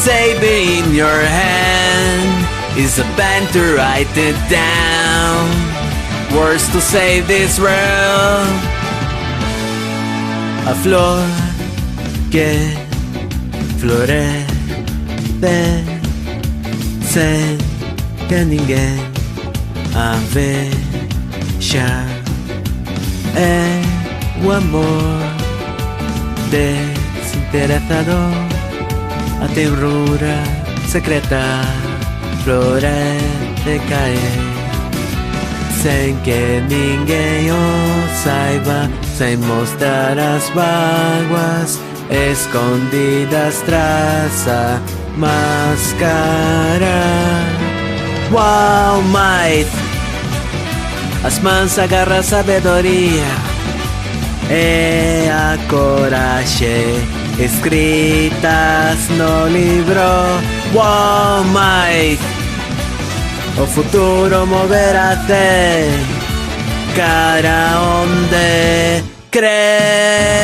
save it in your hand. It's a pen to write it down. Words to save this world. A flor que florece sem que ninguém a veja. É o amor desinteresado, a ternura secreta florece cair sem que ninguém o saiba, sem mostrar as mágoas escondidas tras a máscara. Wow, might, as mãos agarram a sabedoria e a coragem escritas no livro. Wow, might, o futuro moverá-te cara onde crê.